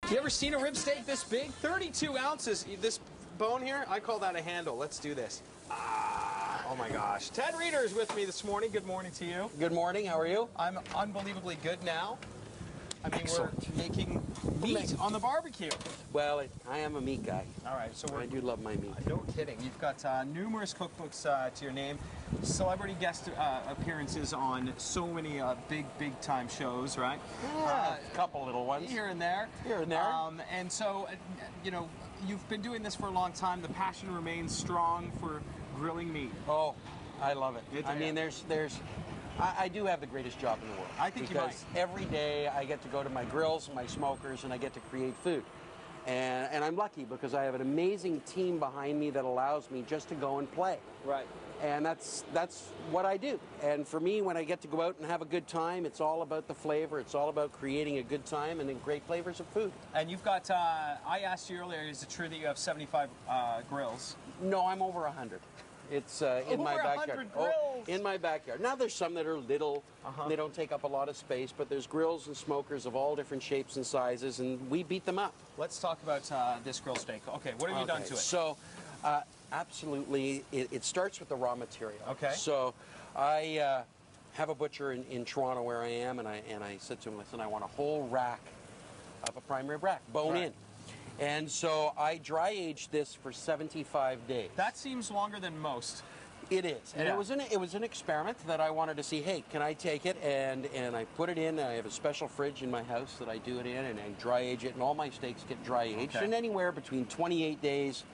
You ever seen a rib steak this big? 32 ounces. This bone here, I call that a handle. Let's do this. Oh my gosh. Ted Reader is with me this morning. Good morning to you. Good morning. How are you? I'm unbelievably good now. I mean, Excellent. we're making meat on the barbecue. Well, I am a meat guy. All right, so I do love my meat. No kidding. You've got numerous cookbooks to your name, celebrity guest appearances on so many big time shows, right? Yeah, a couple little ones. Here and there. Here and there. And so, you know, you've been doing this for a long time. The passion remains strong for grilling meat. Oh, I love it. I mean, I do have the greatest job in the world. I think because every day I get to go to my grills and my smokers and I get to create food. And I'm lucky because I have an amazing team behind me that allows me just to go and play. Right. And that's what I do. And for me, when I get to go out and have a good time, it's all about the flavor. It's all about creating a good time and then great flavors of food. And you've got, I asked you earlier, is it true that you have 75 grills? No, I'm over 100. It's in my backyard. Grills. In my backyard. Now there's some that are little. They don't take up a lot of space, but there's grills and smokers of all different shapes and sizes, and we beat them up. Let's talk about this grill steak. Okay, what have you done to it? So, absolutely, it starts with the raw material. Okay. So, I have a butcher in Toronto where I am, and I said to him, listen, I want a whole rack of a prime rib rack, bone in. And so I dry aged this for 75 days. That seems longer than most. It is, and it was an experiment that I wanted to see. Hey, can I take it and I put it in? I have a special fridge in my house that I do it in, and I dry age it, and all my steaks get dry aged, and anywhere between 28 days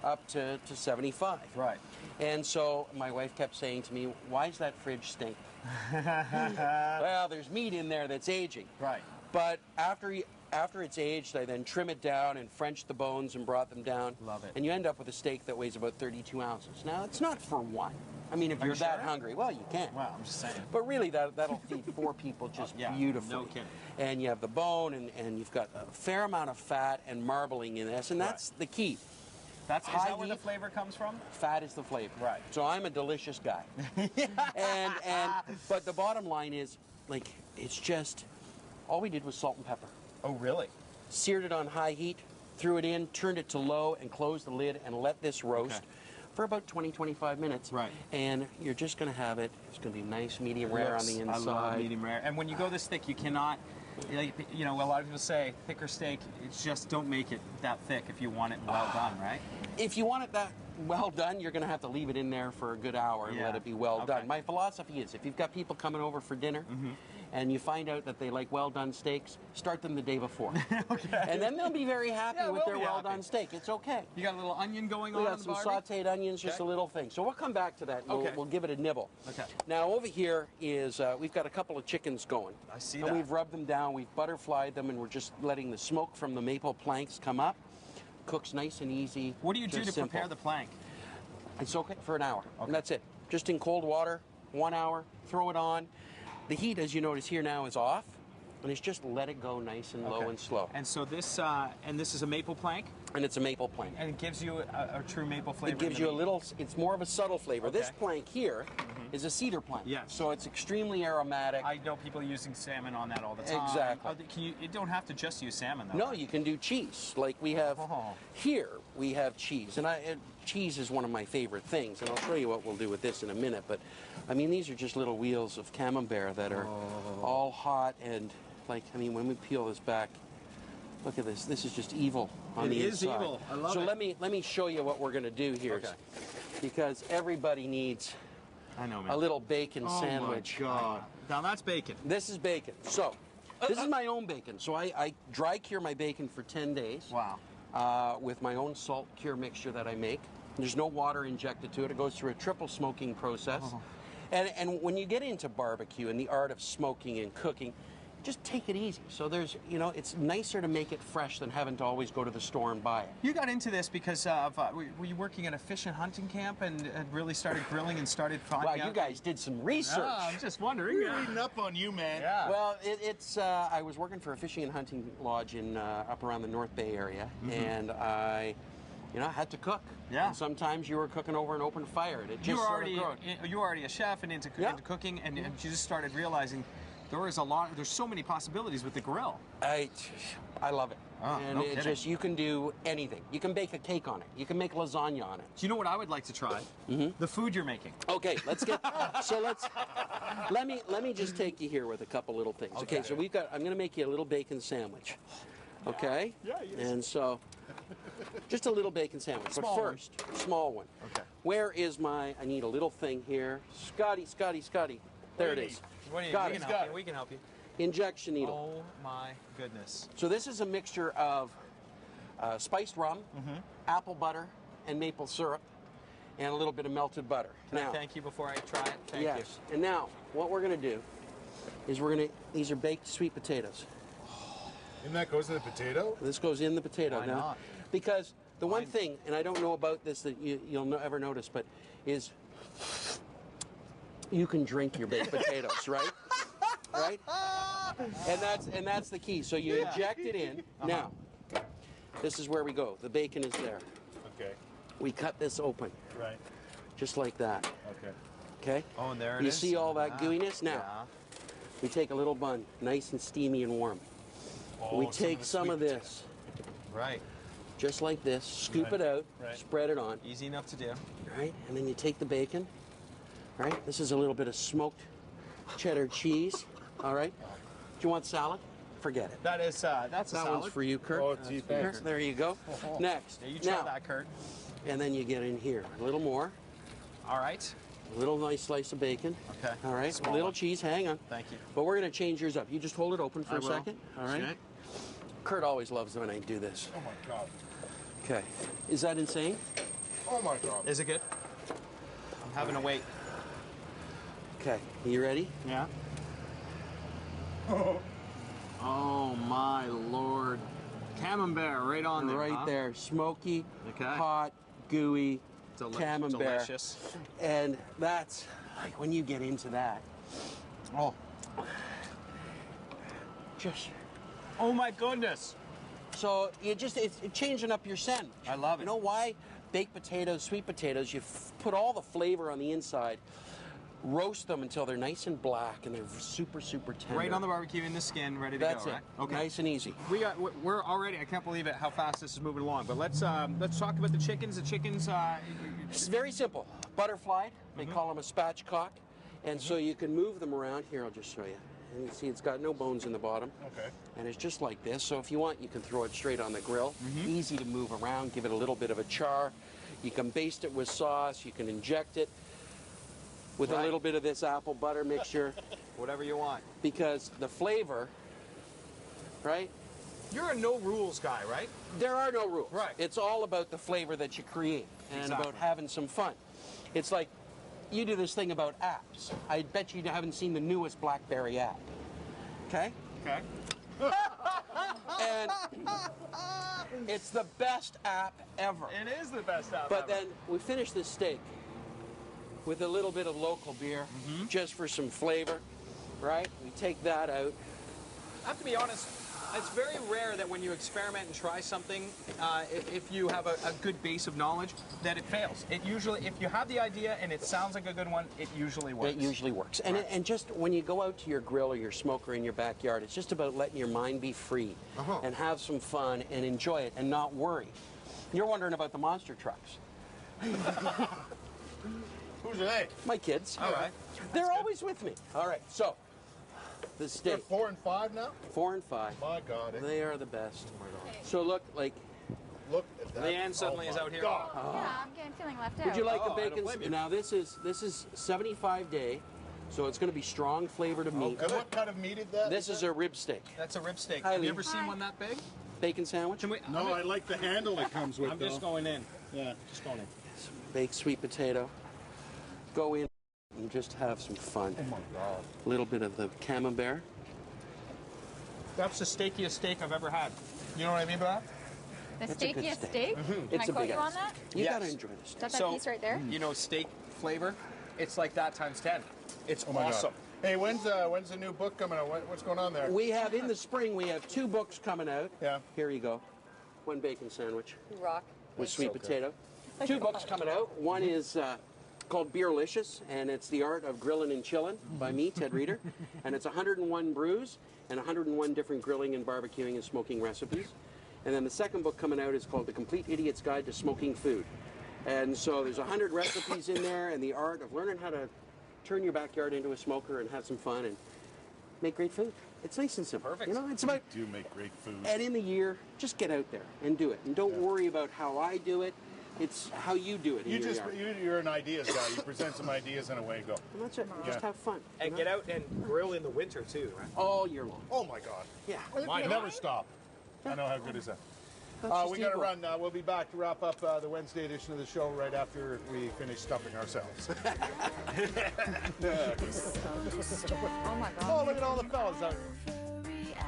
up to 75. Right. And so my wife kept saying to me, "Why is that fridge stink?" Well, there's meat in there that's aging. Right. But after it's aged, I then trim it down and French the bones and brought them down. Love it. And you end up with a steak that weighs about 32 ounces. Now, it's not for one. I mean, if you're that hungry, well, you can. Well, I'm just saying. But really, that'll feed 4 people just beautifully. No kidding. And you have the bone, and you've got a fair amount of fat and marbling in this, and that's the key. Is that where the flavor comes from? Fat is the flavor. Right. So I'm a delicious guy. But the bottom line is, like, it's just, all we did was salt and pepper. Oh, really? Seared it on high heat, threw it in, turned it to low, and closed the lid and let this roast for about 20-25 minutes. Right. And you're just going to have it. It's going to be nice, medium rare on the inside. I love medium rare. And when you go this thick, you cannot, you know, a lot of people say thicker steak, it's just don't make it that thick if you want it well done, right? If you want it that well done, you're going to have to leave it in there for a good hour and let it be well done. My philosophy is, if you've got people coming over for dinner, and you find out that they like well-done steaks, start them the day before. And then they'll be very happy with their well-done steak. It's okay. You got a little onion going on? We got some sautéed onions, just a little thing. So we'll come back to that. We'll give it a nibble. Okay. Now, over here is, we've got a couple of chickens going. I see that. And we've rubbed them down, we've butterflied them, and we're just letting the smoke from the maple planks come up. Cooks nice and easy. What do you do to prepare the plank? I soak it for an hour, and that's it. Just in cold water, 1 hour, throw it on. The heat, as you notice here now, is off, and it's just let it go nice and low and slow. And so this is a maple plank? And it's a maple plank. And it gives you a true maple flavor? It gives you a little, it's more of a subtle flavor. This plank here is a cedar plank. Yes. So it's extremely aromatic. I know people using salmon on that all the time. Exactly. You don't have to just use salmon, though. No, you can do cheese. Like we have, here we have cheese. And cheese is one of my favorite things, and I'll show you what we'll do with this in a minute. But, I mean, these are just little wheels of camembert that are all hot and, like, I mean, when we peel this back, look at this. This is just evil on the inside. It is evil. I love it. So let me show you what we're going to do here. Okay. Because everybody needs a little bacon sandwich. Oh, my God. Now, that's bacon. This is bacon. So, this is my own bacon. So, I dry cure my bacon for 10 days. Wow. With my own salt cure mixture that I make. There's no water injected to it. It goes through a triple smoking process. And when you get into barbecue and the art of smoking and cooking, just take it easy. So there's, you know, it's nicer to make it fresh than having to always go to the store and buy it. You got into this because of, were you working at a fish and hunting camp and really started grilling and started finding out? Wow, you guys did some research. I'm just wondering. We're reading up on you, man. Yeah. Well, I was working for a fishing and hunting lodge in up around the North Bay area, and I had to cook. Yeah. And sometimes you were cooking over an open fire. It just you were already a chef and into cooking, and you just started realizing there's so many possibilities with the grill. I love it. and no it kidding. just, you can do anything. You can bake a cake on it. You can make lasagna on it. Do you know what I would like to try? The food you're making. Okay, let's get, let me just take you here with a couple little things. Okay, so I'm going to make you a little bacon sandwich. Okay? Yeah, yes. And so, just a little bacon sandwich. Small but one. first, small one. Okay. Where is I need a little thing here. Scotty. There it is. What do you Got we it. can help you. We can help you. Injection needle. Oh my goodness. So this is a mixture of spiced rum, apple butter, and maple syrup, and a little bit of melted butter. Can I thank you before I try it? Thank yes. you. And now, what we're going to do is these are baked sweet potatoes. And that goes in the potato? This goes in the potato. Why now, not? because the one thing, and I don't know about this that you'll never notice, but is you can drink your baked potatoes, right? Right? And that's the key. So you inject it in. Now, this is where we go. The bacon is there. Okay. We cut this open, Right. just like that. Okay. Okay? Oh, and there it you is. see all that gooiness? Now, we take a little bun, nice and steamy and warm. Oh, We take some of this, Right. just like this, scoop Right. it out, Right. spread it on, Easy enough to do. right? And then you take the bacon, right? This is a little bit of smoked cheddar cheese, all right? Do you want salad? Forget it. That's a That salad. one's for you, Kurt. Oh, gee, thanks. There you go. Next. Yeah, you try now, that, Kurt. and then you get in here a little more, All right. a little nice slice of bacon. Okay. All right. Small a little one. cheese. Hang on. Thank you. But we're going to change yours up. You just hold it open for I a will. second. All right. Okay. Kurt always loves when I do this. Oh my God. Okay. Is that insane? Oh my God. Is it good? I'm having to wait. Okay. You ready? Yeah. Oh my Lord. Camembert right on there. Right huh? there. Smoky, Okay. hot, gooey camembert. Delicious. And that's like when you get into that. Oh. Just Oh my goodness. so it's changing up your sandwich. I love it. You know why? Baked potatoes, sweet potatoes, you put all the flavor on the inside, roast them until they're nice and black and they're super, super tender. Right on the barbecue in the skin, ready to That's go, it. right? Okay. Nice and easy. We're already, I can't believe it how fast this is moving along. But let's talk about the chickens. The chickens It's very simple. Butterflied, they call them a spatchcock. And so you can move them around. Here, I'll just show you. And you see it's got no bones in the bottom. Okay. And it's just like this. So if you want, you can throw it straight on the grill. Easy to move around, give it a little bit of a char. You can baste it with sauce. You can inject it with a Right. little bit of this apple butter mixture whatever you want. because the flavor, right? You're a no rules guy, right? There are no rules. Right. It's all about the flavor that you create and Exactly. about having some fun. It's like you do this thing about apps. I bet you haven't seen the newest BlackBerry app. Okay? Okay. And it's the best app ever. It is the best out. But then we finish this steak with a little bit of local beer just for some flavor, right? We take that out. I have to be honest, it's very rare that when you experiment and try something, if you have a good base of knowledge, that it fails. It usually, if you have the idea and it sounds like a good one, it usually works. It usually works. And, and just when you go out to your grill or your smoker in your backyard, it's just about letting your mind be free and have some fun and enjoy it and not worry. You're wondering about the monster trucks. Who's they? My kids. All right. They're always with me. All right, so the They're steak, 4 and 5 now? 4 and 5. My God. They are the best. So look, like, Look at that. Leanne suddenly is my out here. God. Yeah, I'm feeling left out. would you like Oh, I the don't bacon? blame you. Now this is 75 day, so it's going to be strong flavored of meat. And what kind of meat is that? This is a rib steak, That's a rib steak. Hi, Have Lee. you ever seen one that big? bacon sandwich, Can we? No, I like the handle it comes with, I'm just though. going in. Yeah. Just going in. baked sweet potato. Go in and just have some fun. Oh my God. A little bit of the camembert. That's the steakiest steak I've ever had. You know what I mean by that? The That's a good steakiest steak. steak? Can It's I a quote big you on ass. that? You Yes. got to enjoy this. Is that steak. piece right there? You know, steak flavor, it's like that times 10. It's Oh my awesome. God. Hey, when's the new book coming out? What's going on there? We have in the spring. We have 2 books coming out. Yeah. Here you go. 1 bacon sandwich Rock. with sweet so good. potato. 2 books coming out. One is called Beerlicious, and it's the art of grilling and chilling by me, Ted Reader, and it's 101 brews and 101 different grilling and barbecuing and smoking recipes. And then the second book coming out is called The Complete Idiot's Guide to Smoking Food. And so there's 100 recipes in there and the art of learning how to turn your backyard into a smoker and have some fun and make great food. It's nice and simple. Perfect. You know, it's about, You do make great food. and in the year, just get out there and do it. And don't worry about how I do it. It's how you do it in your yard. You're an ideas guy. You present some ideas and away you go. And that's it. Just have fun. And you get know? out and grill in the winter too, right? All year long. Oh my God. Yeah. You never stop. I know how good is that. That's We just got to evil. run. We'll be back to wrap up the Wednesday edition of the show right after we finish stuffing ourselves. Oh my God. Oh, look at all the fellas out here.